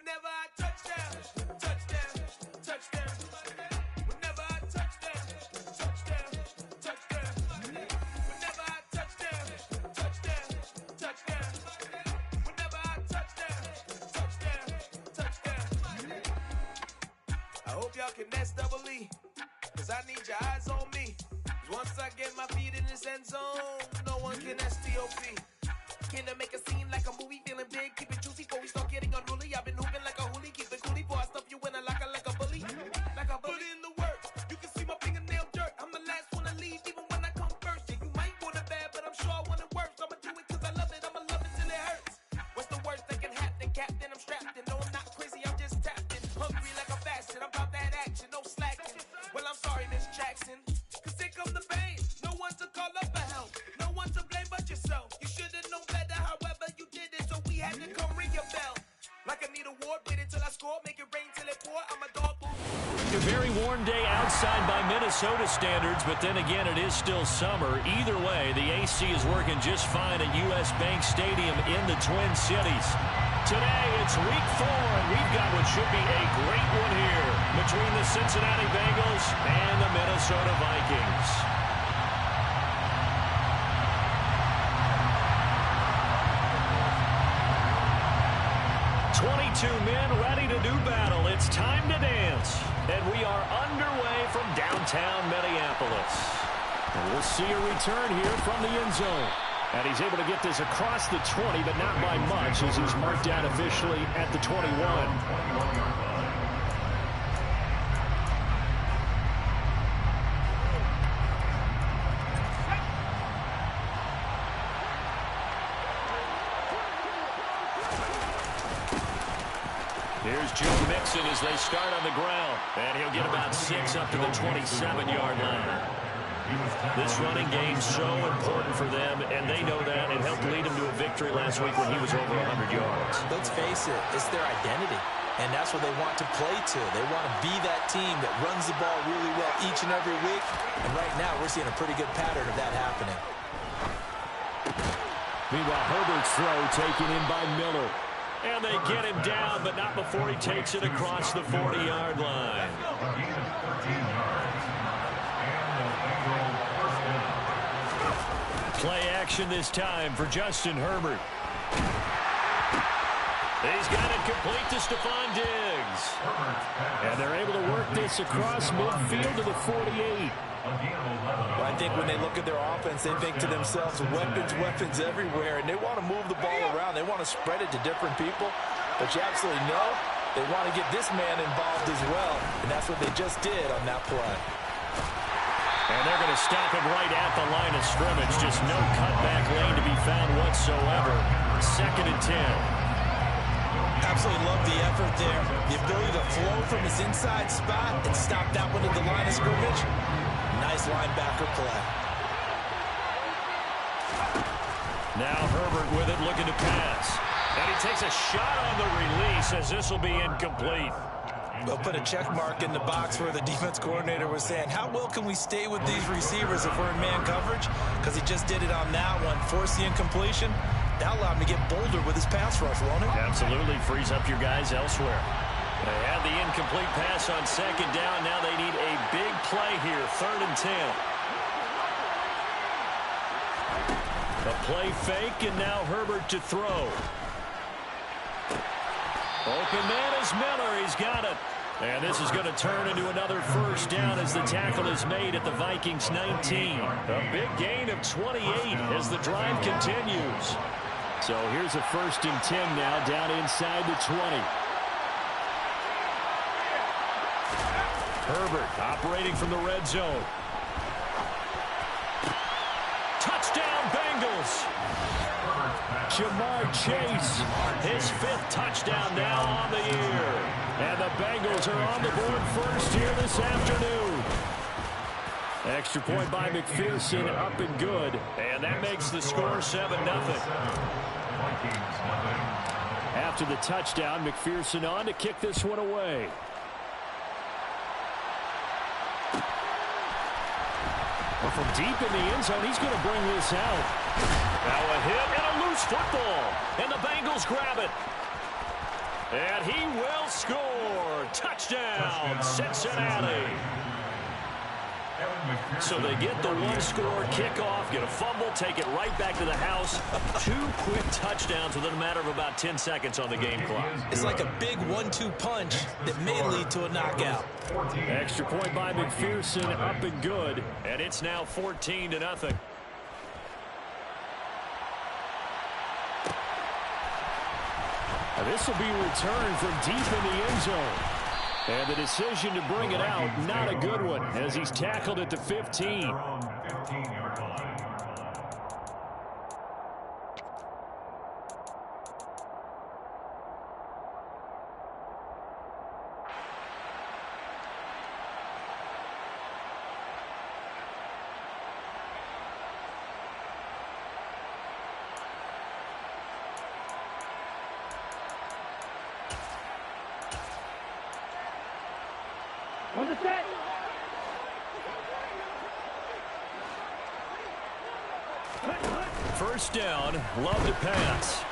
Whenever I touch down, touchdown, touchdown. Whenever I touch down, touchdown, touchdown. Whenever I touch down, touchdown, touchdown. Whenever I touch down, touchdown, touchdown. I hope y'all can nest double E, cause I need your eyes on me. Cause once I get my feet in this end zone, no one can STOP. Can I make a scene like a movie, feeling big, keep it juicy before we start getting unruly. I've been hooping like a hoolie, keep it coolie before I stuff you in a locker like a bully. Like a bully in the work, you can see my fingernail dirt. I'm the last one to leave, even when I come first. Yeah, you might want it bad, but I'm sure I want it worse. I'ma do it cause I love it, I'ma love it till it hurts. What's the worst that can happen, Captain? I'm strapped in, no I'm not crazy, I'm just tapped in. Hungry like a fashion, I'm about that action, no slacking. Well, I'm sorry, Miss Jackson, cause here come the pain. No one to call up for help, no one to blame but yourself. You should've known better, however you did it, so we had to come ring your bell. Like I need a award, wait until I score, make it rain till it pour. I'm a dog. A very warm day outside by Minnesota standards, but then again, it is still summer. Either way, the AC is working just fine at US Bank Stadium in the Twin Cities. Today, it's week 4, and we've got what should be a great one here between the Cincinnati Bengals and the Minnesota Vikings. 22 men ready to do battle. It's time to dance. And we are underway from downtown Minneapolis. And we'll see a return here from the end zone. And he's able to get this across the 20, but not by much, as he's marked down officially at the 21. Here's Joe Mixon as they start on the ground. And he'll get about 6 up to the 27-yard line. This running game's so important for them, and they know that. It helped lead them to a victory last week when he was over 100 yards. Let's face it, it's their identity. And that's what they want to play to. They want to be that team that runs the ball really well each and every week. And right now, we're seeing a pretty good pattern of that happening. Meanwhile, Herbert's throw taken in by Miller. And they get him down, but not before he takes it across the 40-yard line. Play action this time for Justin Herbert. He's got it complete to Stephon Diggs. And they're able to work this across midfield to the 48. Well, I think when they look at their offense, they think to themselves, weapons, weapons everywhere, and they want to move the ball around. They want to spread it to different people, but you absolutely know they want to get this man involved as well, and that's what they just did on that play. And they're going to stop him right at the line of scrimmage. Just no cutback lane to be found whatsoever. 2nd and 10. Absolutely love the effort there. The ability to flow from his inside spot and stop that one at the line of scrimmage. Nice linebacker play. Now Herbert with it, looking to pass. And he takes a shot on the release as this will be incomplete. We'll put a check mark in the box where the defense coordinator was saying, how well can we stay with these receivers if we're in man coverage? Because he just did it on that one, forced the incompletion. That allowed him to get bolder with his pass rush, won't it? Absolutely frees up your guys elsewhere. They had the incomplete pass on 2nd down. Now they need a big play here, 3rd and 10. A play fake, and now Herbert to throw. Open man is Miller. He's got it. And this is going to turn into another 1st down as the tackle is made at the Vikings 19. A big gain of 28 as the drive continues. So here's a 1st and 10 now down inside the 20. Herbert operating from the red zone. Touchdown Bengals. Jamar Chase, his 5th touchdown now on the year. And the Bengals are on the board first here this afternoon. Extra point by McPherson, up and good. And that makes the score 7-0. After the touchdown, McPherson on to kick this one away. Well, from deep in the end zone, he's going to bring this out. Now a hit and a loose football. And the Bengals grab it. And he will score. Touchdown, Cincinnati. So they get the one-score kickoff, get a fumble, take it right back to the house. 2 quick touchdowns within a matter of about 10 seconds on the game clock. It's like a big 1-2 punch that may lead to a knockout. Extra point by McPherson, up and good. And it's now 14-0. This will be returned from deep in the end zone. And the decision to bring it out, not a good one, as he's tackled at the 15. On the set. First down, love to pass.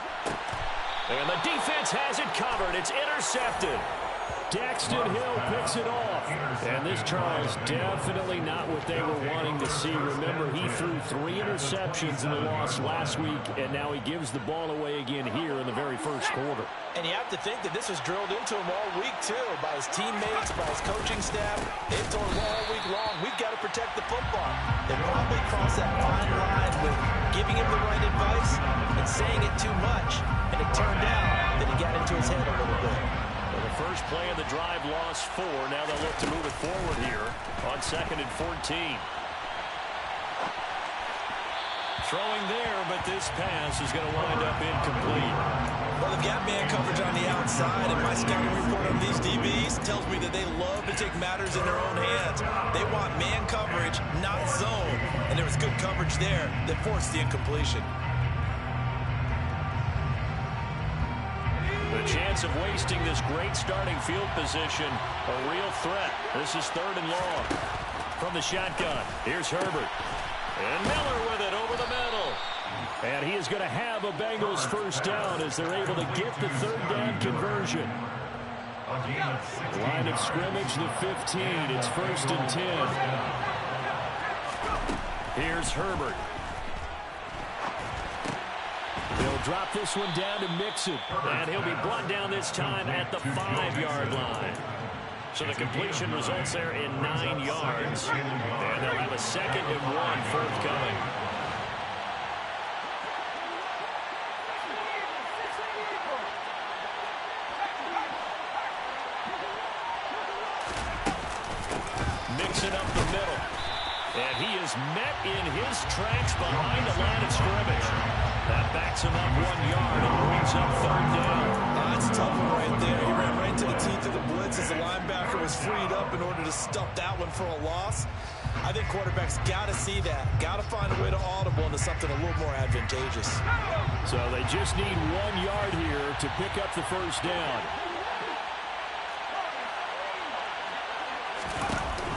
And the defense has it covered. It's intercepted. Daxton Hill picks it off. And this try is definitely not what they were wanting to see. Remember, he threw 3 interceptions in the loss last week, and now he gives the ball away again here in the very first quarter. And you have to think that this was drilled into him all week, too, by his teammates, by his coaching staff. They've told him all week long, we've got to protect the football. They probably crossed that fine line with giving him the right advice and saying it too much. And it turned out that he got into his head a little bit. Well, the first play of the drive lost 4. Now they'll look to move it forward here on 2nd and 14. Throwing there, but this pass is going to wind up incomplete. Well, they've got man coverage on the outside, and my scouting report on these DBs tells me that they love to take matters in their own hands. They want man coverage, not zone, and there was good coverage there that forced the incompletion. The chance of wasting this great starting field position, a real threat. This is 3rd and long. From the shotgun, here's Herbert. And Miller with it over the middle. And he is going to have a Bengals first down as they're able to get the 3rd down conversion. Line of scrimmage, the 15. It's 1st and 10. Here's Herbert. They'll drop this one down to Mixon. And he'll be brought down this time at the 5-yard line. So the completion results there in 9 yards. And they'll have a 2nd and 1 forthcoming. Mixon up the middle. And he is met in his tracks behind the line of scrimmage. That backs him up 1 yard and brings up 3rd down. That's a tough one right there. He ran right into the teeth of the blitz as the linebacker was freed up in order to stuff that one for a loss. I think quarterbacks got to see that. Got to find a way to audible into something a little more advantageous. So they just need 1 yard here to pick up the first down.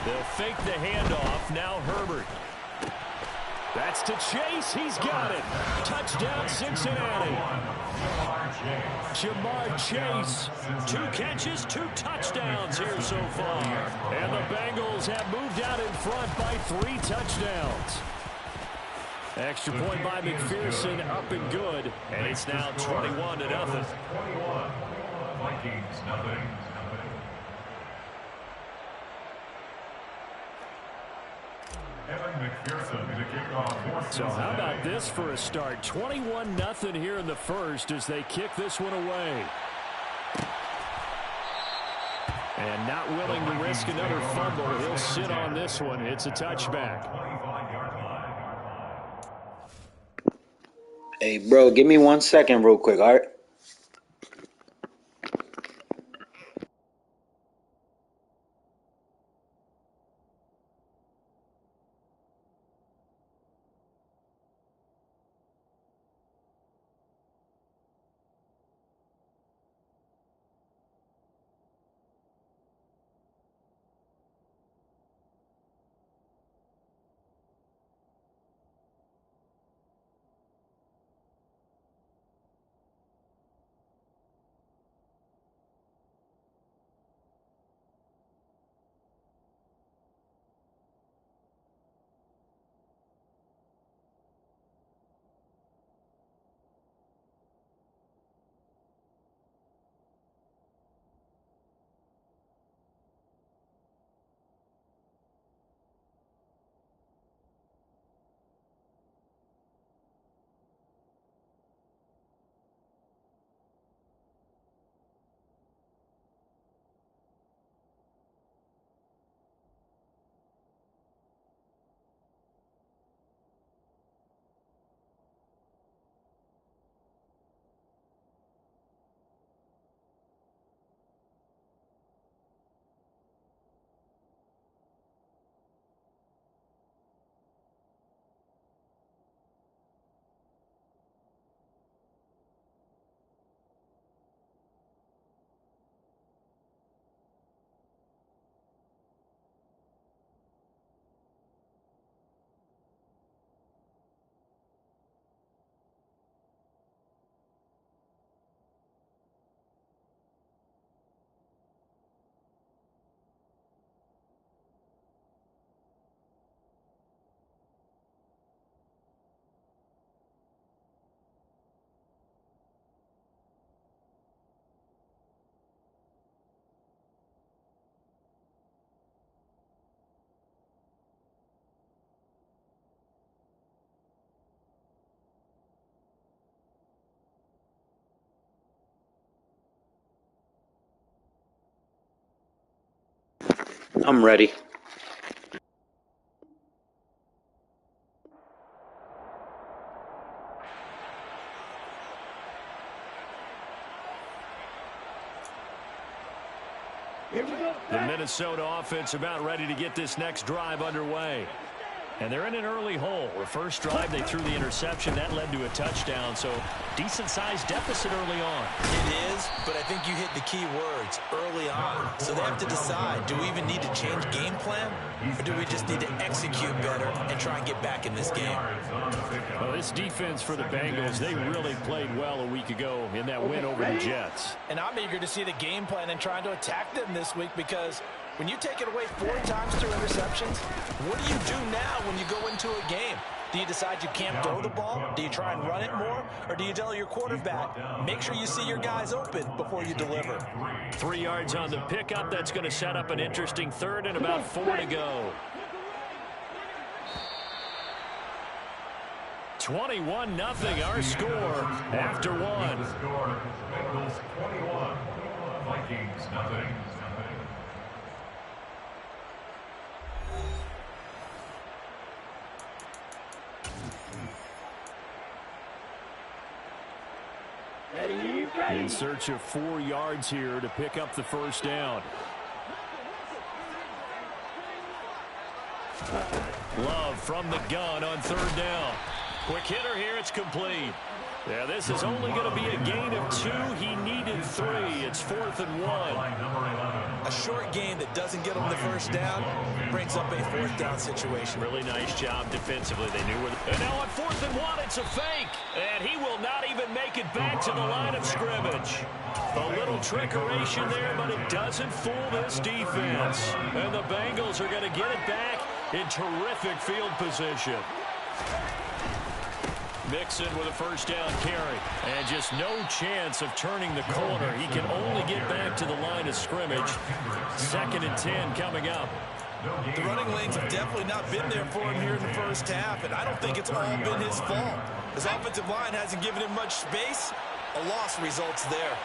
They'll fake the handoff. Now Herbert. That's to Chase. He's got it. Touchdown, Cincinnati. Jamar Chase. 2 catches, 2 touchdowns here so far. And the Bengals have moved out in front by 3 touchdowns. Extra point by McPherson, up and good. And it's now 21-0. 21. Vikings, nothing. So how about this for a start? 21-0 here in the first as they kick this one away. And not willing to risk another fumble. He'll sit on this one. It's a touchback. Hey, bro, give me 1 second real quick, all right? I'm ready. The Minnesota offense about ready to get this next drive underway. And they're in an early hole. The first drive, they threw the interception. That led to a touchdown, so decent-sized deficit early on. It is, but I think you hit the key words, early on. So they have to decide, do we even need to change game plan, or do we just need to execute better and try and get back in this game? Well, this defense for the Bengals, they really played well a week ago in that win over the Jets. And I'm eager to see the game plan and trying to attack them this week, because when you take it away 4 times through interceptions, what do you do now when you go into a game? Do you decide you can't throw the ball? Do you try and run it more? Or do you tell your quarterback, make sure you see your guys open before you deliver? 3 yards on the pickup. That's going to set up an interesting third and about 4 to go. 21-0 our score after 1. Bengals 21, Vikings nothing. In search of 4 yards here to pick up the first down. Love from the gun on 3rd down. Quick hitter here, it's complete. Yeah, this is only going to be a gain of 2. He needed 3. It's 4th and 1. A short gain that doesn't get him the first down brings up a 4th down situation. Really nice job defensively. They knew where. And now on 4th and 1, it's a fake. And he will not even make it back to the line of scrimmage. A little trickeration there, but it doesn't fool this defense. And the Bengals are going to get it back in terrific field position. Mixon with a first down carry. And just no chance of turning the corner. He can only get back to the line of scrimmage. 2nd and 10 coming up. The running lanes have definitely not been there for him here in the first half, and I don't think it's all been his fault. His offensive line hasn't given him much space. A loss results there.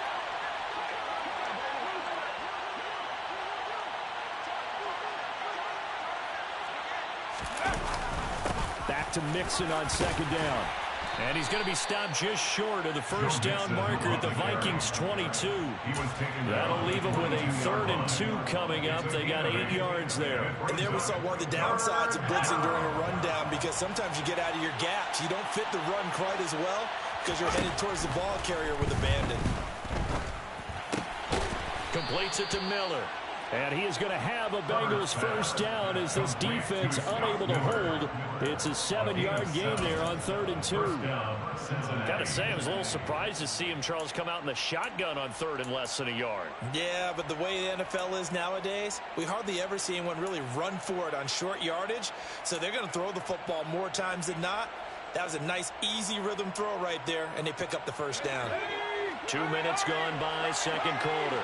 Back to Mixon on 2nd down. And he's going to be stopped just short of the first down marker at the Vikings 22. That'll leave him with a 3rd and 2 coming up. They got 8 yards there. And there we saw one of the downsides of blitzing during a rundown, because sometimes you get out of your gaps. You don't fit the run quite as well because you're headed towards the ball carrier with abandon. Completes it to Miller. And he is going to have a Bengals first down as this defense unable to hold. It's a 7-yard gain there on 3rd and 2. Got to say, I was a little surprised to see him, Charles, come out in the shotgun on 3rd and less than a yard. Yeah, but the way the NFL is nowadays, we hardly ever see anyone really run for it on short yardage. So they're going to throw the football more times than not. That was a nice, easy rhythm throw right there, and they pick up the first down. 2 minutes gone by, 2nd quarter.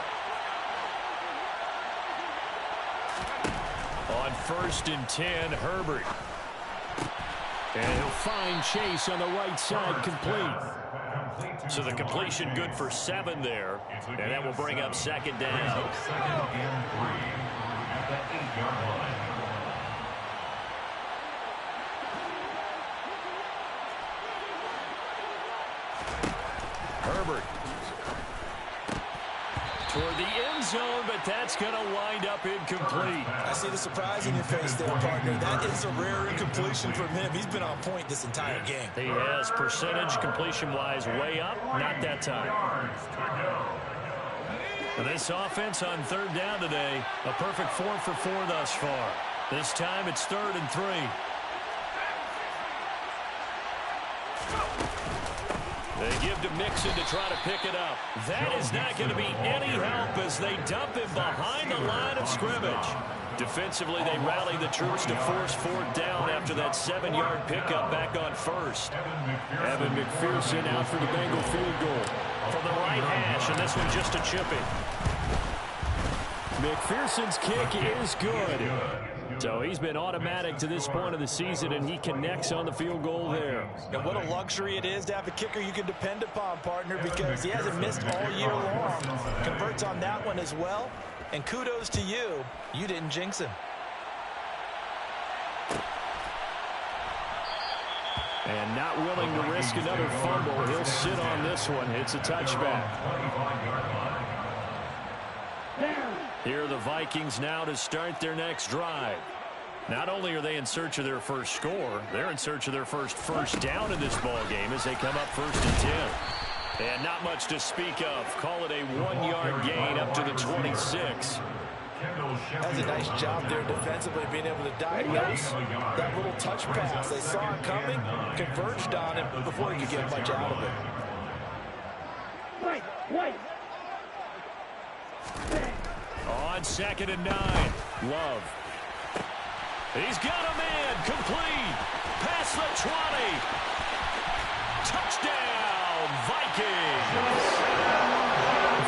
On 1st and 10, Herbert. And he'll find Chase on the right side, complete. So the completion good for 7 there. And that will bring up 2nd down. 2nd and 3 at the 8-yard line. Herbert. Toward the end zone, but that's going to wind up incomplete. I see the surprise in your face there, partner. That is a rare incompletion from him. He's been on point this entire game. He has percentage completion-wise way up. Not that time. This offense on 3rd down today, a perfect 4 for 4 thus far. This time it's 3rd and 3. They give to Mixon to try to pick it up. That is not going to be any help as they dump him behind the line of scrimmage. Defensively, they rally the troops to force 4th down after that 7-yard pickup back on 1st. Evan McPherson out for the Bengal field goal. From the right hash, and this one just a chipping. McPherson's kick is good. So he's been automatic to this point of the season, and he connects on the field goal there. And what a luxury it is to have a kicker you can depend upon, partner, because he hasn't missed all year long. Converts on that one as well. And kudos to you. You didn't jinx him. And not willing to risk another fumble. He'll sit on this one. It's a touchback. Here are the Vikings now to start their next drive. Not only are they in search of their first score, they're in search of their first down in this ball game as they come up 1st and 10. And not much to speak of. Call it a 1-yard gain up to the 26. That's a nice job there defensively, being able to diagnose that little touch pass. They saw it coming, converged on it before he could get much out of it. On 2nd and 9, Love. He's got a man, complete, past the 20. Touchdown, Vikings.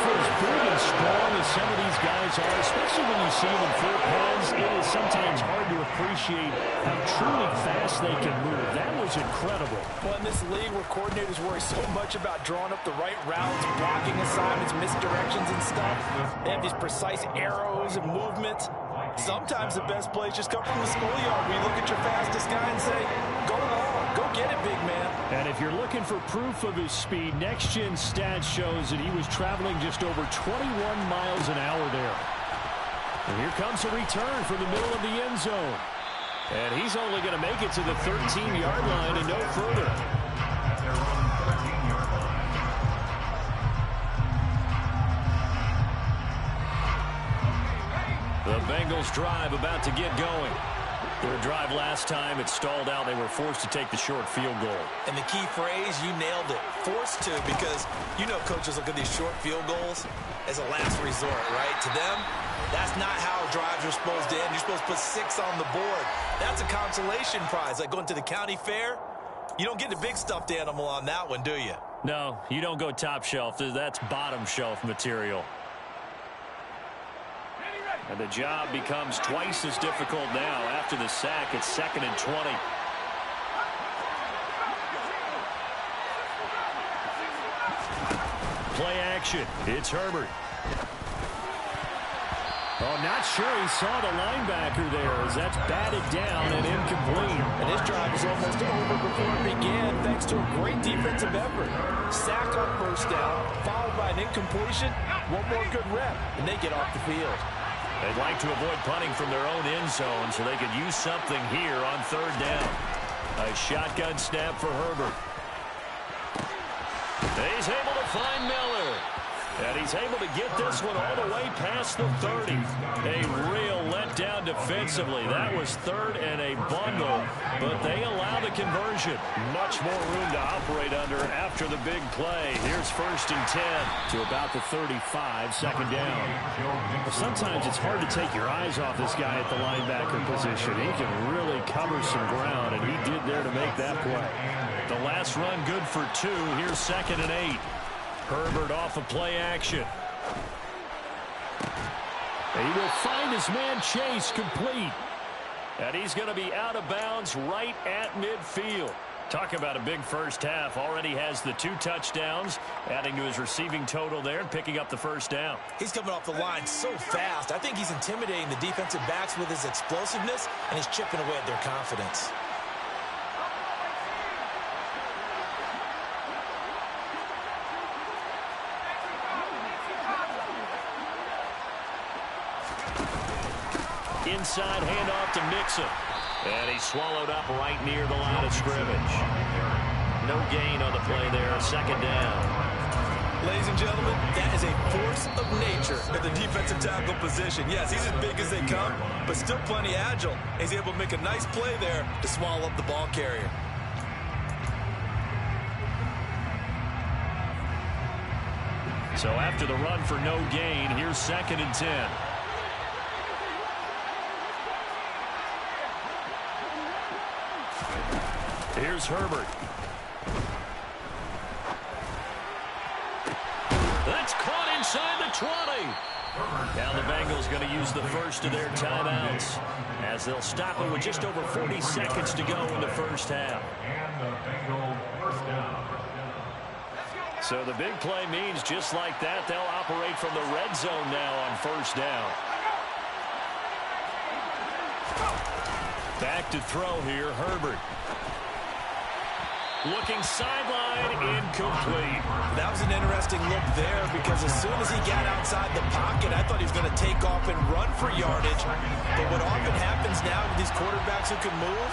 For as big and strong as some of these guys are, especially when you see them in full pads, it is sometimes hard to appreciate how truly fast they can move. That was incredible. Well, in this league where coordinators worry so much about drawing up the right routes, blocking assignments, misdirections and stuff, they have these precise arrows and movements. Sometimes the best plays just come from the schoolyard where you look at your fastest guy and say, go long, go get it, big man. And if you're looking for proof of his speed, Next Gen Stats shows that he was traveling just over 21 miles an hour there. And here comes a return from the middle of the end zone. And he's only going to make it to the 13-yard line and no further. The Bengals drive about to get going. Their drive last time, it stalled out. They were forced to take the short field goal. And the key phrase, you nailed it. Forced to, because you know coaches look at these short field goals as a last resort, right? To them, that's not how drives are supposed to end. You're supposed to put 6 on the board. That's a consolation prize. Like going to the county fair, you don't get the big stuffed animal on that one, do you? No, you don't go top shelf. That's bottom shelf material. And the job becomes twice as difficult now after the sack. It's 2nd and 20. Play action. It's Herbert. Oh, not sure he saw the linebacker there as that's batted down and incomplete. And this drive is almost over before it began thanks to a great defensive effort. Sack on 1st down, followed by an incompletion. One more good rep, and they get off the field. They'd like to avoid punting from their own end zone so they could use something here on 3rd down. A shotgun snap for Herbert. He's able to find Miller. And he's able to get this one all the way past the 30. A real letdown defensively. That was 3rd and a bundle, but they allow the conversion. Much more room to operate under after the big play. Here's 1st and 10 to about the 35, 2nd down. Sometimes it's hard to take your eyes off this guy at the linebacker position. He can really cover some ground, and he did there to make that play. The last run good for 2. Here's 2nd and 8. Herbert off of play action. He will find his man Chase complete. And he's going to be out of bounds right at midfield. Talk about a big first half. Already has the 2 touchdowns, adding to his receiving total there and picking up the 1st down. He's coming off the line so fast. I think he's intimidating the defensive backs with his explosiveness, and he's chipping away at their confidence. Inside handoff to Mixon. And he's swallowed up right near the line of scrimmage. No gain on the play there. 2nd down. Ladies and gentlemen, that is a force of nature at the defensive tackle position. Yes, he's as big as they come, but still plenty agile. He's able to make a nice play there to swallow up the ball carrier. So after the run for no gain, here's 2nd and 10. Here's Herbert. That's caught inside the 20. Now the Bengals going to use the first of their timeouts as they'll stop it with just over 40 seconds to go in the first half. And the Bengal 1st down. So the big play means just like that, they'll operate from the red zone now on first down. Back to throw here, Herbert. Looking sideline, incomplete. That was an interesting look there because as soon as he got outside the pocket, I thought he was going to take off and run for yardage. But what often happens now with these quarterbacks who can move,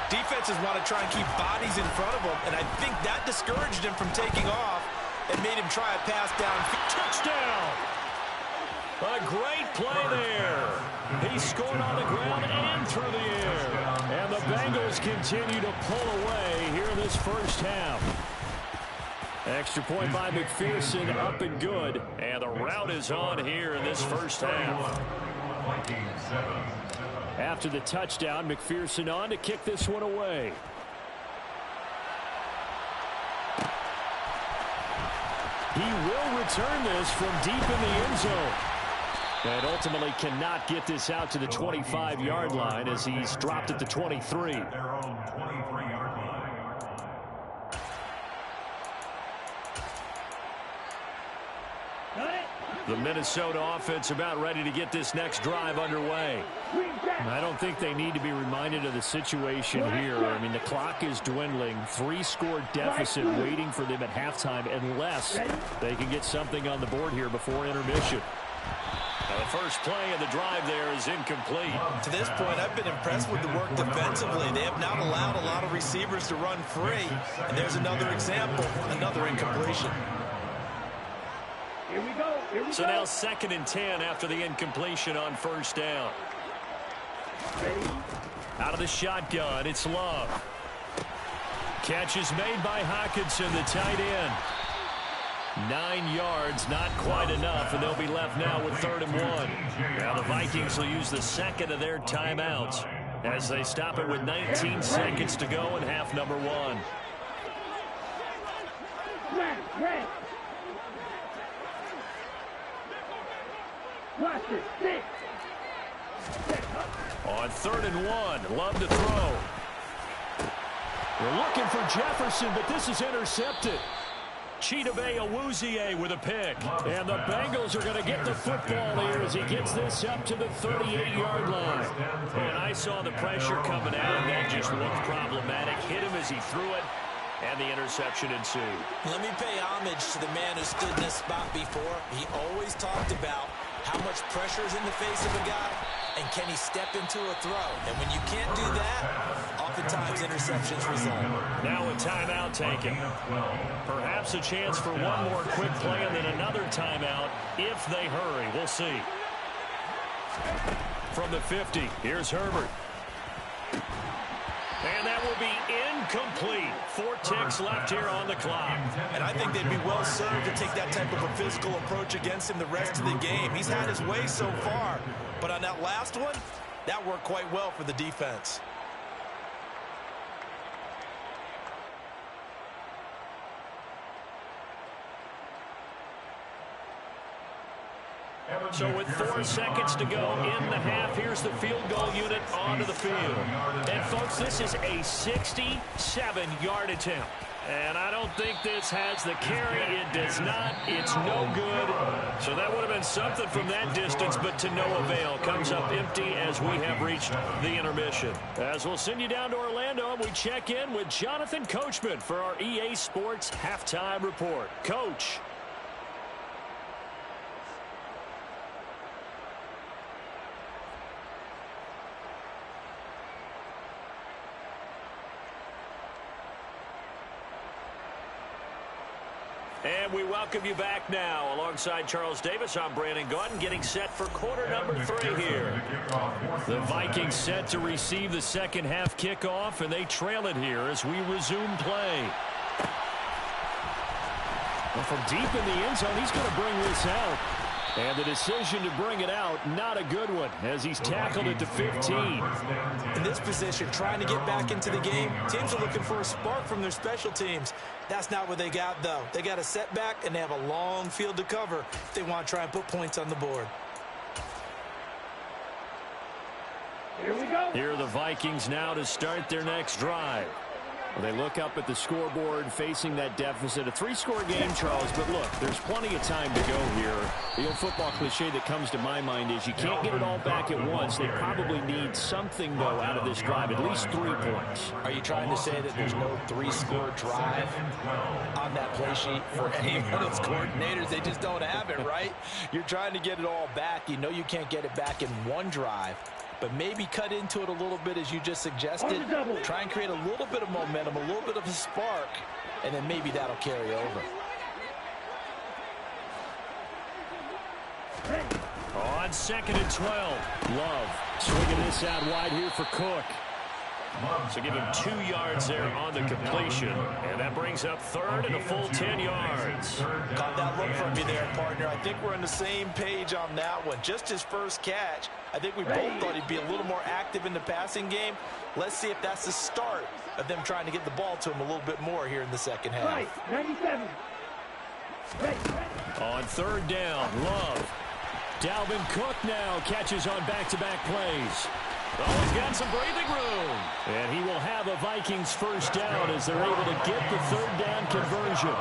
defenses want to try and keep bodies in front of them, and I think that discouraged him from taking off and made him try a pass down. Touchdown! A great play there. He scored on the ground and through the air. And the Bengals continue to pull away here in this first half. Extra point by McPherson, up and good. And the route is on here in this first half. After the touchdown, McPherson on to kick this one away. He will return this from deep in the end zone. And ultimately cannot get this out to the 25-yard line as he's dropped at the 23. The Minnesota offense about ready to get this next drive underway. I don't think they need to be reminded of the situation here. I mean, the clock is dwindling. 3-score deficit waiting for them at halftime unless they can get something on the board here before intermission. The first play of the drive there is incomplete. To this point, I've been impressed with the work defensively. They have not allowed a lot of receivers to run free. And there's another example, another incompletion. Here we go. So now 2nd and 10 after the incompletion on first down. Out of the shotgun, it's Love. Catch is made by Hockenson, the tight end. 9 yards, not quite enough, and they'll be left now with 3rd and 1. Now the Vikings will use the second of their timeouts as they stop it with 19 seconds to go in half number 1. On 3rd and 1, Love to throw. We're looking for Jefferson, but this is intercepted. Chidobe Awuzie with a pick. And the Bengals are going to get the football here as he gets this up to the 38-yard line. And I saw the pressure coming out, and that just looked problematic. Hit him as he threw it, and the interception ensued. Let me pay homage to the man who stood in this spot before. He always talked about how much pressure is in the face of a guy, and can he step into a throw? And when you can't do that, oftentimes interceptions result. Now a timeout taken. Perhaps a chance for one more quick play and then another timeout if they hurry. We'll see. From the 50, here's Herbert. And that will be incomplete. 4 ticks left here on the clock. And I think they'd be well served to take that type of a physical approach against him the rest of the game. He's had his way so far. But on that last one, that worked quite well for the defense. So with 4 seconds to go in the half, here's the field goal unit onto the field. And folks, this is a 67-yard attempt. And I don't think this has the carry. It does not. It's no good. So that would have been something from that distance, but to no avail. Comes up empty as we have reached the intermission. As we'll send you down to Orlando, we check in with Jonathan Coachman for our EA Sports Halftime Report. Coach. And we welcome you back now. Alongside Charles Davis, I'm Brandon Gautin, getting set for quarter number 3 here. The Vikings set to receive the second half kickoff, and they trail it here as we resume play. And from deep in the end zone, he's going to bring this out. And the decision to bring it out, not a good one, as he's tackled it to 15. In this position, trying to get back into the game, teams are looking for a spark from their special teams. That's not what they got, though. They got a setback, and they have a long field to cover if they want to try and put points on the board. Here we go. Here are the Vikings now to start their next drive. Well, they look up at the scoreboard facing that deficit. A 3-score game, Charles, but look, there's plenty of time to go here. The old football cliche that comes to my mind is you can't get it all back at once. They probably need something, though, out of this drive, at least 3 points. Are you trying to say that there's no 3-score drive on that play sheet for any of those coordinators? They just don't have it, right? You're trying to get it all back. You know you can't get it back in one drive. But maybe cut into it a little bit as you just suggested. Try and create a little bit of momentum, a little bit of a spark, and then maybe that'll carry over. On 2nd and 12, Love swinging this out wide here for Cook. So give him 2 yards there on the completion. And that brings up 3rd and a full 10 yards. Caught that look from you there, partner. I think we're on the same page on that one. Just his first catch. I think we both thought he'd be a little more active in the passing game. Let's see if that's the start of them trying to get the ball to him a little bit more here in the second half. 97. On 3rd down, Love. Dalvin Cook now catches on back-to-back plays. Oh, he's got some breathing room. And he will have a Vikings first down as they're able to get the 3rd down conversion.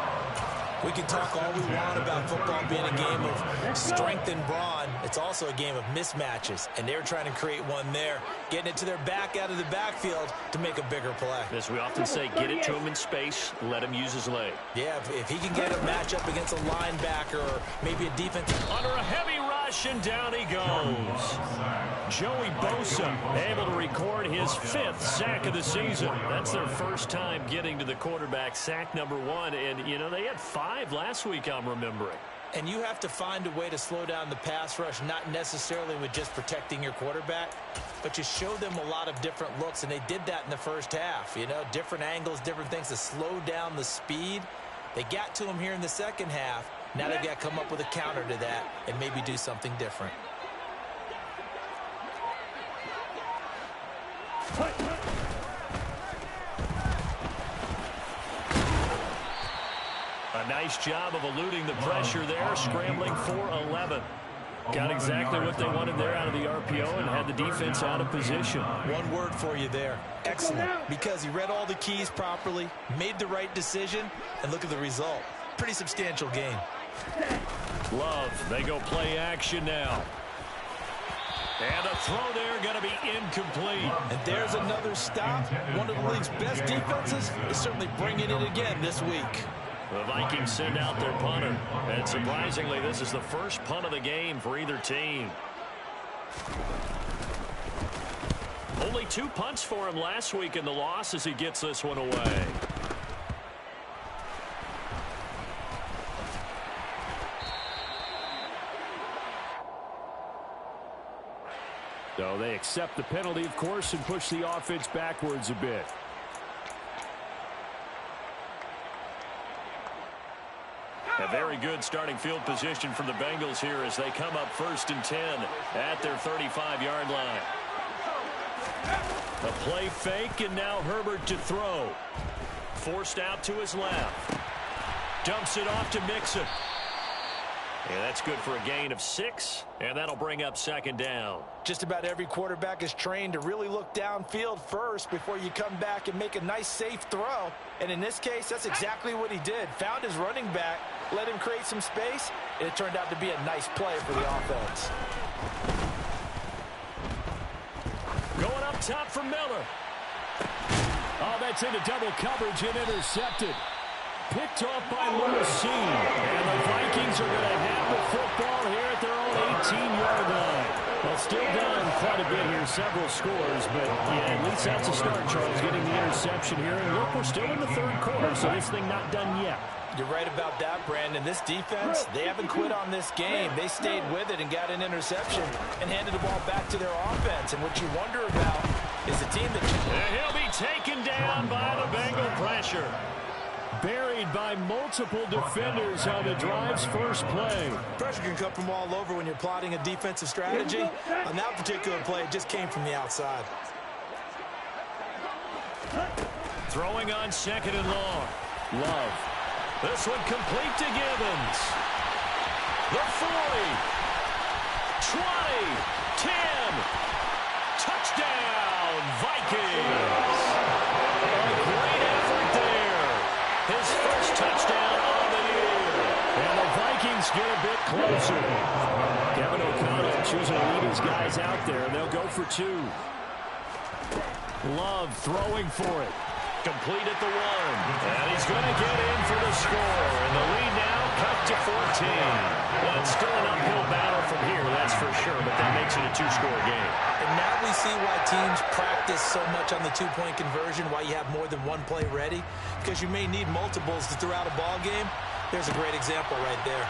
We can talk all we want about football being a game of strength and brawn. It's also a game of mismatches, and they're trying to create one there, getting it to their back out of the backfield to make a bigger play. As we often say, get it to him in space, let him use his leg. Yeah, if he can get a matchup against a linebacker or maybe a defense. Under a heavy rush, and down he goes. Joey Bosa able to record his 5th sack of the season. That's their first time getting to the quarterback, sack number 1. And, you know, they had 5 last week, I'm remembering. And you have to find a way to slow down the pass rush, not necessarily with just protecting your quarterback, but you show them a lot of different looks, and they did that in the first half. You know, different angles, different things to slow down the speed. They got to him here in the second half. Now they've got to come up with a counter to that and maybe do something different. A nice job of eluding the pressure there, scrambling for 11. Got exactly what they wanted there out of the RPO and had the defense out of position. One word for you there, excellent, because he read all the keys properly, made the right decision, and look at the result. Pretty substantial game. Love, they go play action now. And a throw there going to be incomplete. And there's another stop. One of the league's best defenses is certainly bringing it again this week. The Vikings send out their punter. And surprisingly, this is the first punt of the game for either team. Only 2 punts for him last week in the loss as he gets this one away. So they accept the penalty, of course, and push the offense backwards a bit. A very good starting field position for the Bengals here as they come up 1st and 10 at their 35-yard line. A play fake, and now Herbert to throw. Forced out to his left. Dumps it off to Mixon. And that's good for a gain of 6, and that'll bring up 2nd down. Just about every quarterback is trained to really look downfield first before you come back and make a nice, safe throw. And in this case, that's exactly what he did. Found his running back, let him create some space, and it turned out to be a nice play for the offense. Going up top for Miller. Oh, that's into double coverage and intercepted. Picked off by Lewis. And the Vikings are going to have the football here at their own 18-yard line. Well, still down quite a bit here, several scores, but yeah, at least that's a start, Charles, getting the interception here. And look, we're still in the 3rd quarter, so this thing not done yet. You're right about that, Brandon. This defense, they haven't quit on this game. They stayed with it and got an interception and handed the ball back to their offense. And what you wonder about is the team that... And he'll be taken down by the Bengal pressure. Buried by multiple defenders on the drive's first play. Pressure can come from all over when you're plotting a defensive strategy. On that particular play, it just came from the outside. Throwing on 2nd and long. Love. This one complete to Gibbons. The 40. 20. 10. Touchdown, Vikings. A great effort touchdown on the year. And the Vikings get a bit closer. Kevin O'Connell choosing to lead his guys out there. They'll go for 2. Love throwing for it. Complete at the 1. And he's going to get in for the score. And the lead now cut to 14. Well, it's still an uphill battle from here, that's for sure, but that makes it a 2-score game. And now we see why teams practice so much on the 2-point conversion, why you have more than one play ready, because you may need multiples to throw out a ball game. There's a great example right there.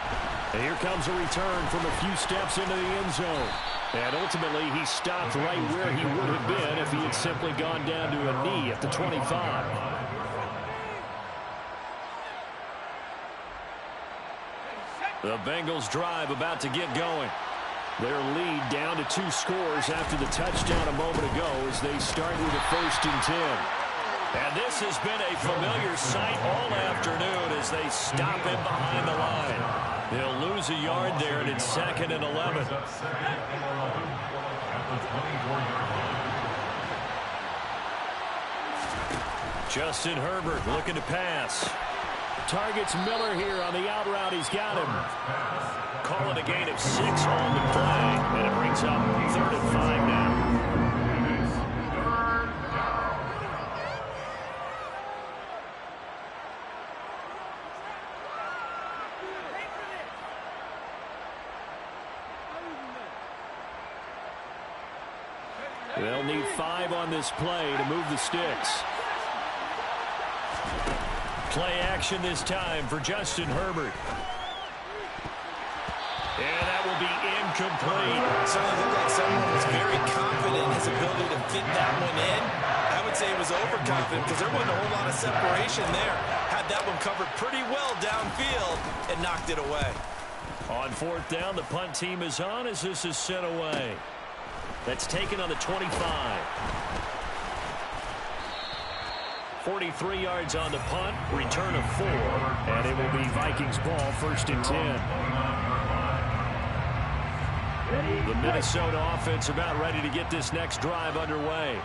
And here comes a return from a few steps into the end zone. And ultimately, he stopped right where he would have been if he had simply gone down to a knee at the 25. The Bengals drive about to get going. Their lead down to 2 scores after the touchdown a moment ago as they start with a 1st and 10. And this has been a familiar sight all afternoon as they stop him behind the line. They'll lose a yard there, and it's 2nd and 11. Justin Herbert looking to pass. Targets Miller here on the out route. He's got him. Calling a gain of 6 on the play, and it brings up 3rd and 5 now. They'll need 5 on this play to move the sticks. Play action this time for Justin Herbert. And that will be incomplete. Certainly looked like someone was very confident in his ability to fit that one in. I would say he was overconfident because there wasn't a whole lot of separation there. Had that one covered pretty well downfield and knocked it away. On 4th down, the punt team is on as this is sent away. That's taken on the 25. 43 yards on the punt, return of 4, and it will be Vikings ball, 1st and 10. The Minnesota offense about ready to get this next drive underway.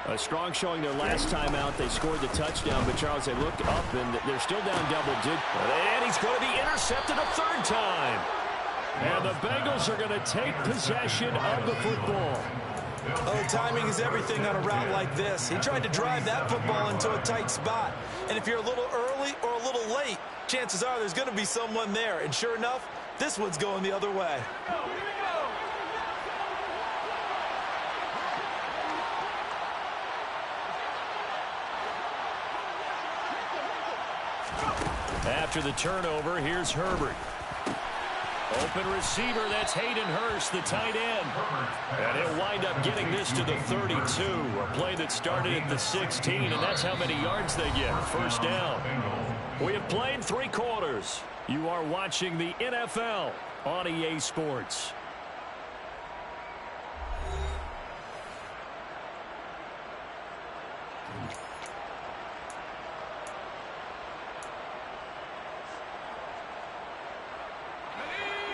A strong showing their last time out. They scored the touchdown, but Charles, they looked up, and they're still down double digits. And he's going to be intercepted a 3rd time. And the Bengals are going to take possession of the football. Oh, timing is everything on a route like this. He tried to drive that football into a tight spot. And if you're a little early or a little late, chances are there's going to be someone there. And sure enough, this one's going the other way. After the turnover, here's Herbert. Open receiver, that's Hayden Hurst, the tight end. And he'll wind up getting this to the 32. A play that started at the 16, and that's how many yards they get. 1st down. We have played 3 quarters. You are watching the NFL on EA Sports.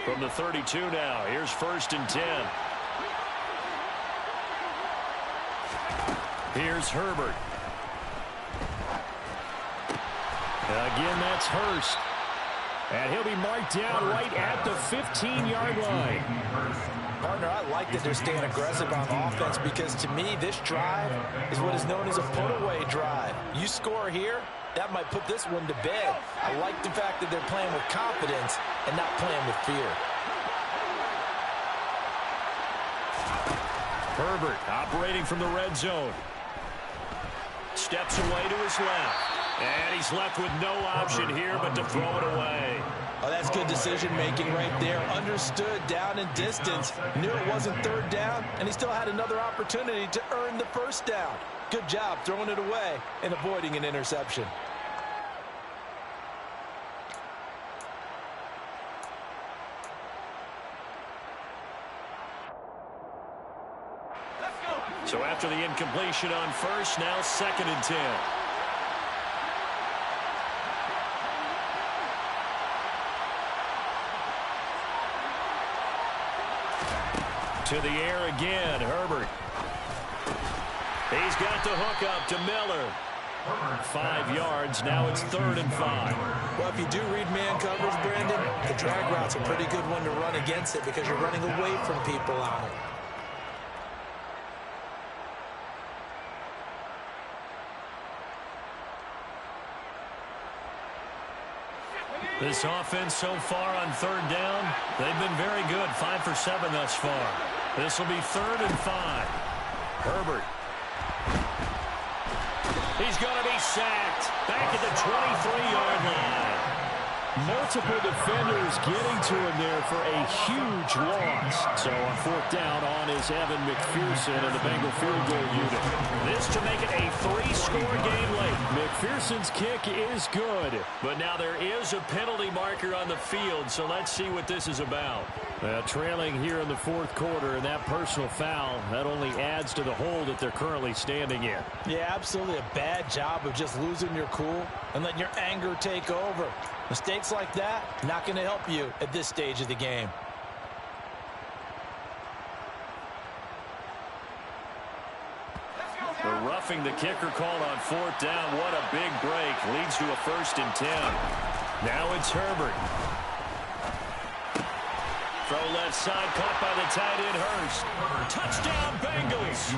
From the 32 now, here's 1st and 10. Here's Herbert. Again, that's Hurst. And he'll be marked down right at the 15-yard line. Partner, I like that they're staying aggressive on offense because to me, this drive is what is known as a put-away drive. You score here, that might put this one to bed. I like the fact that they're playing with confidence and not playing with fear. Herbert operating from the red zone. Steps away to his left. And he's left with no option here but to throw it away. Oh, that's good decision-making right there. Understood down and distance. Knew it wasn't 3rd down, and he still had another opportunity to earn the 1st down. Good job throwing it away and avoiding an interception. So after the incompletion on 1st, now 2nd and 10. To the air again, Herbert. He's got the hook up to Miller. 5 yards. Now it's 3rd and 5. Well, if you do read man coverage, Brandon, the drag route's a pretty good one to run against it because you're running away from people on it. This offense so far on 3rd down, they've been very good. 5 for 7 thus far. This will be 3rd and 5. Herbert. He's going to be sacked. Back at the 23-yard line. Multiple defenders getting to him there for a huge loss. So on 4th down on is Evan McPherson and the Bengal field goal unit. This to make it a 3-score game late. McPherson's kick is good. But now there is a penalty marker on the field, so let's see what this is about. Trailing here in the 4th quarter, and that personal foul, that only adds to the hole that they're currently standing in. Yeah, absolutely a bad job of just losing your cool and letting your anger take over. Mistakes like that, not going to help you at this stage of the game. The roughing the kicker called on 4th down. What a big break. Leads to a 1st and 10. Now it's Herbert. Throw left side, caught by the tight end Hurst. Touchdown Bengals.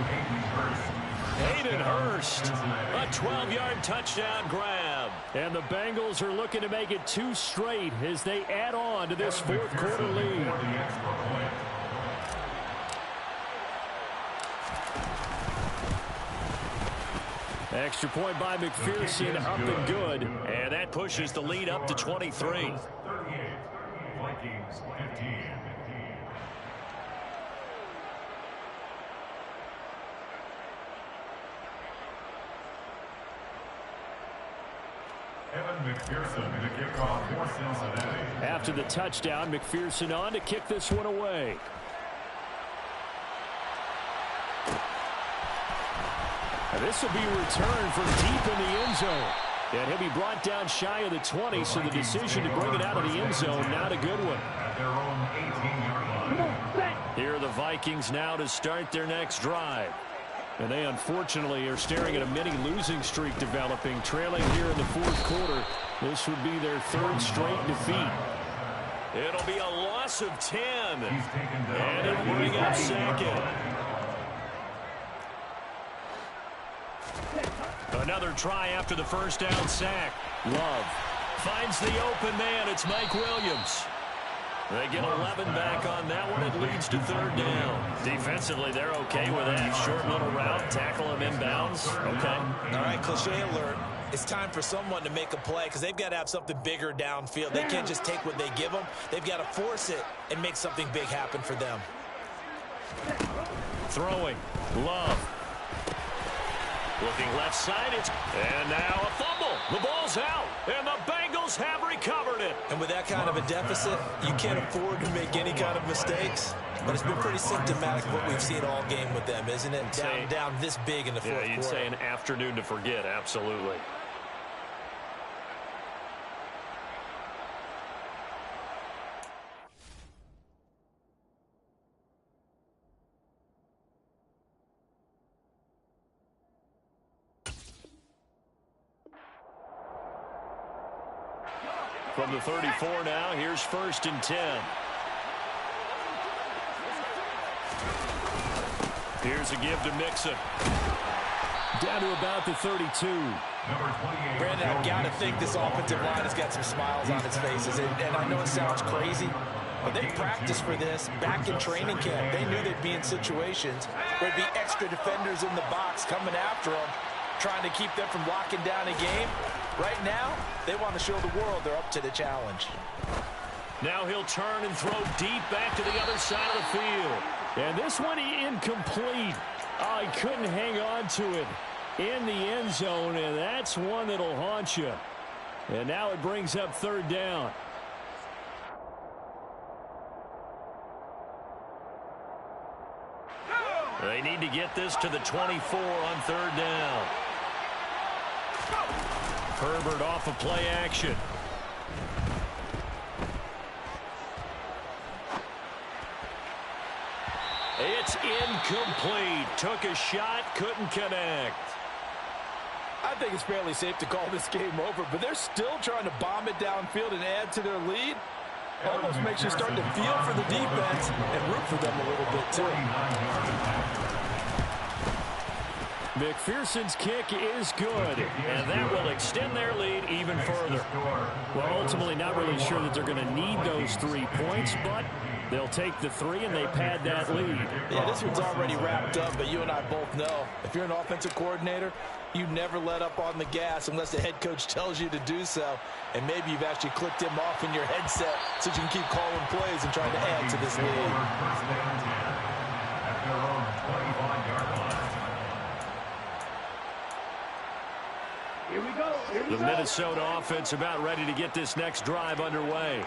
Hayden Hurst, a 12-yard touchdown grab. And the Bengals are looking to make it 2 straight as they add on to this 4th quarter lead. Extra point by McPherson, up and good. And that pushes the lead up to 23. Vikings 15. Evan McPherson, the kickoff for Cincinnati. After the touchdown, McPherson on to kick this one away. And this will be returned from deep in the end zone. And he'll be brought down shy of the 20, so the decision to bring it out of the end zone, not a good one. At their own 18-yard line. Here are the Vikings now to start their next drive. And they unfortunately are staring at a mini losing streak developing, trailing here in the 4th quarter. This would be their 3rd straight defeat. It'll be a loss of 10. And it'll bring up 2nd. Another try after the 1st down sack. Love finds the open man. It's Mike Williams. They get 11 back on that one. It leads to 3rd down. Defensively, they're okay with that. Short little route, tackle him inbounds. Okay. All right, cliche alert. It's time for someone to make a play because they've got to have something bigger downfield. They can't just take what they give them. They've got to force it and make something big happen for them. Throwing. Love. Looking left side. And now a fumble. The ball's out. And the Bengals have recovered it. And with that kind of a deficit, you can't afford to make any kind of mistakes. But it's been pretty symptomatic of what we've seen all game with them, isn't it? Down this big in the 4th quarter. Yeah, you'd say an afternoon to forget. Absolutely. From the 34 now, here's 1st and 10. Here's a give to Mixon. Down to about the 32. Brandon, I've got to think this offensive line has got some smiles on its faces. And I know it sounds crazy, but they practiced for this back in training camp. They knew they'd be in situations where there'd be extra defenders in the box coming after them, trying to keep them from locking down a game. Right now, they want to show the world they're up to the challenge. Now he'll turn and throw deep back to the other side of the field. And this one incomplete. Oh, he couldn't hang on to it in the end zone, and that's one that'll haunt you. And now it brings up 3rd down. They need to get this to the 24 on 3rd down. Herbert off of play action. It's incomplete. Took a shot, couldn't connect. I think it's fairly safe to call this game over, but they're still trying to bomb it downfield and add to their lead. Almost makes you start to feel for the defense and root for them a little bit, too. McPherson's kick is good, and that will extend their lead even further. Well, ultimately, not really sure that they're going to need those 3 points, but they'll take the 3 and they pad that lead. Yeah, this one's already wrapped up, but you and I both know if you're an offensive coordinator, you never let up on the gas unless the head coach tells you to do so. And maybe you've actually clicked him off in your headset so you can keep calling plays and trying to add to this lead. Here we go. The Minnesota offense about ready to get this next drive underway.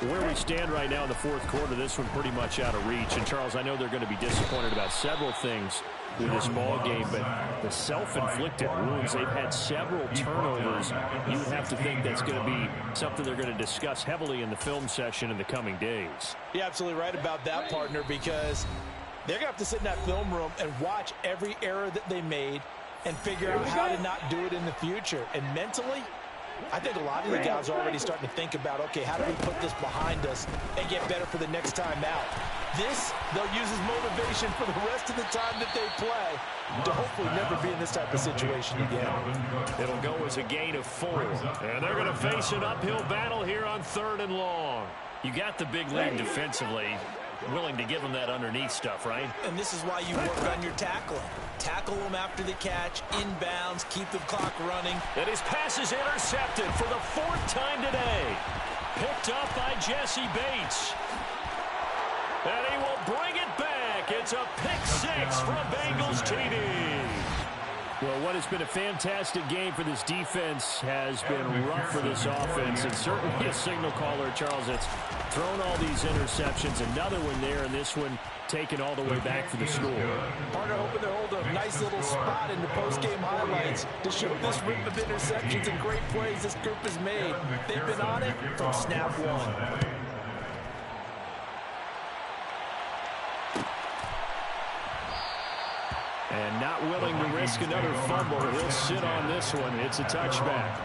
Where we stand right now in the fourth quarter, this one pretty much out of reach. And, Charles, I know they're going to be disappointed about several things with this ball game, but the self-inflicted wounds, they've had several turnovers. You would have to think that's going to be something they're going to discuss heavily in the film session in the coming days. You're absolutely right about that, partner, because they're going to have to sit in that film room and watch every error that they made and figure out how to not do it in the future. And mentally, I think a lot of the guys are already starting to think about, okay, how do we put this behind us and get better for the next time out? This, they'll use as motivation for the rest of the time that they play to hopefully never be in this type of situation again. It'll go as a gain of 4. And they're going to face an uphill battle here on 3rd and long. You got the big lead defensively. Willing to give them that underneath stuff, right? And this is why you work on your tackling. Tackle them after the catch, inbounds, keep the clock running. And his pass is intercepted for the 4th time today. Picked up by Jesse Bates. And he will bring it back. It's a pick 6 from Bengals TD. Well, what has been a fantastic game for this defense has been rough for this offense, and certainly a signal caller, Charles, that's thrown all these interceptions. Another one there, and this one taken all the way back for the score. Partner hoping to hold a nice little spot in the post-game highlights to show this rip of interceptions and great plays this group has made. They've been on it from snap one. And not willing to risk another fumble. He'll sit on this one. It's a touchback.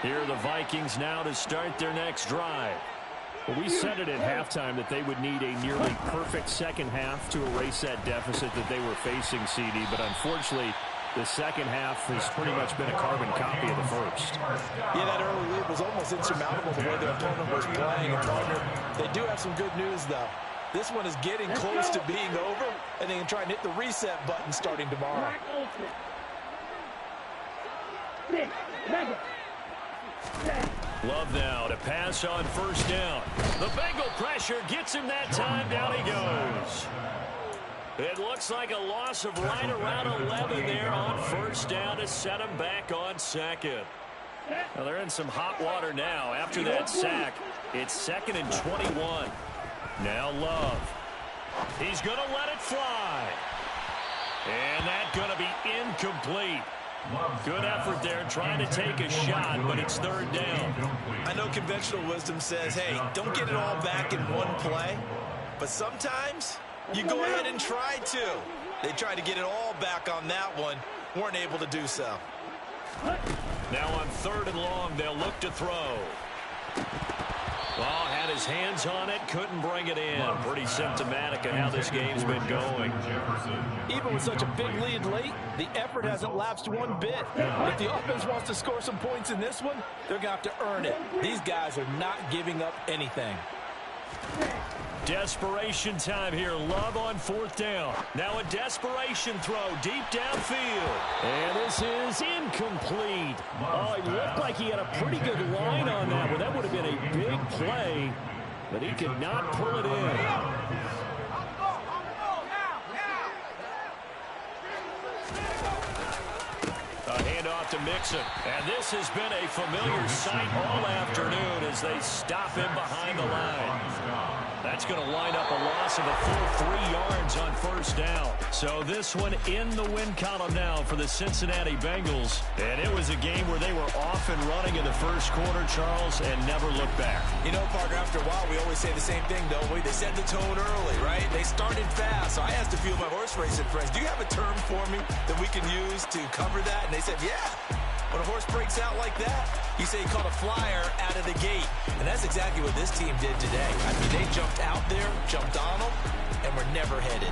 Here are the Vikings now to start their next drive. Well, we said it at halftime that they would need a nearly perfect second half to erase that deficit that they were facing, CD. But unfortunately, the second half has pretty much been a carbon copy of the first. Yeah, that early lead was almost insurmountable the way their opponent was playing. And partner, they do have some good news, though. This one is getting close to being over, and they can try and hit the reset button starting tomorrow. Love now to pass on first down. The Bengal pressure gets him that time. Down he goes. It looks like a loss of right around 11 there on first down to set him back on second. Well, they're in some hot water now. After that sack, it's 2nd and 21. Now Love. He's going to let it fly. And that's going to be incomplete. Good effort there trying to take a shot, but it's 3rd down. I know conventional wisdom says, hey, don't get it all back in one play. But sometimes you go ahead and try to. They tried to get it all back on that one. Weren't able to do so. Now on 3rd and long, they'll look to throw. Well, had his hands on it, couldn't bring it in. Pretty symptomatic of how this game's been going. Even with such a big lead late, the effort hasn't lapsed one bit. If the offense wants to score some points in this one, they're going to have to earn it. These guys are not giving up anything. Desperation time here. Love on 4th down. Now a desperation throw deep downfield. And this is incomplete. Oh, it looked like he had a pretty good line on that one. That would have been a big play, but he could not pull it in. A handoff to Mixon. And this has been a familiar sight all afternoon as they stop him behind the line. That's going to wind up a loss of a full 3 yards on first down. So this one in the win column now for the Cincinnati Bengals. And it was a game where they were off and running in the first quarter, Charles, and never looked back. You know, Parker, after a while, we always say the same thing, don't we? They set the tone early, right? They started fast. So I asked a few of my horse racing friends, do you have a term for me that we can use to cover that? And they said, yeah. When a horse breaks out like that, you say he caught a flyer out of the gate. And that's exactly what this team did today. I mean, they jumped out there, jumped on them, and were never headed.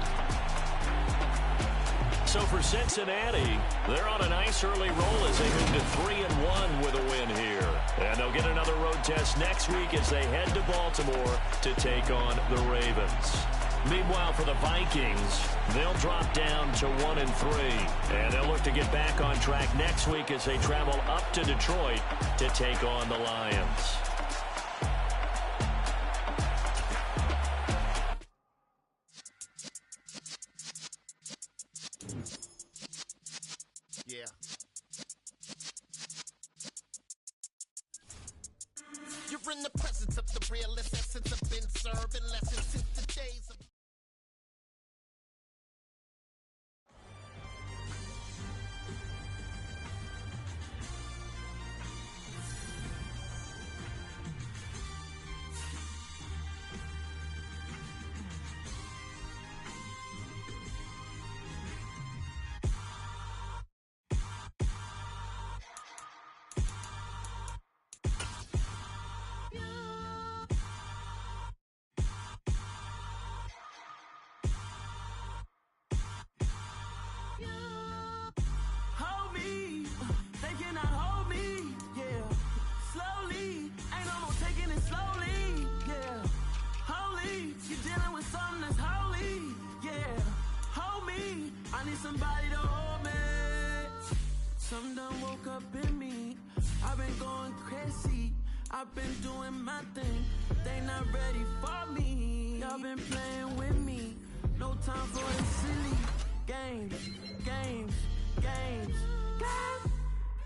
So for Cincinnati, they're on a nice early roll as they move to 3-1 with a win here. And they'll get another road test next week as they head to Baltimore to take on the Ravens. Meanwhile, for the Vikings, they'll drop down to 1-3. And they'll look to get back on track next week as they travel up to Detroit to take on the Lions. Yeah. You're in the presence of the realest essence of been serving lessons since the days of... Somebody to hold me. Some done woke up in me. I've been going crazy. I've been doing my thing. They not ready for me. Y'all been playing with me. No time for the silly games.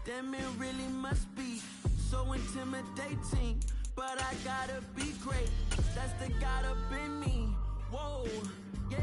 Damn, it really must be so intimidating. But I gotta be great. That's the God up in me. Whoa, yeah.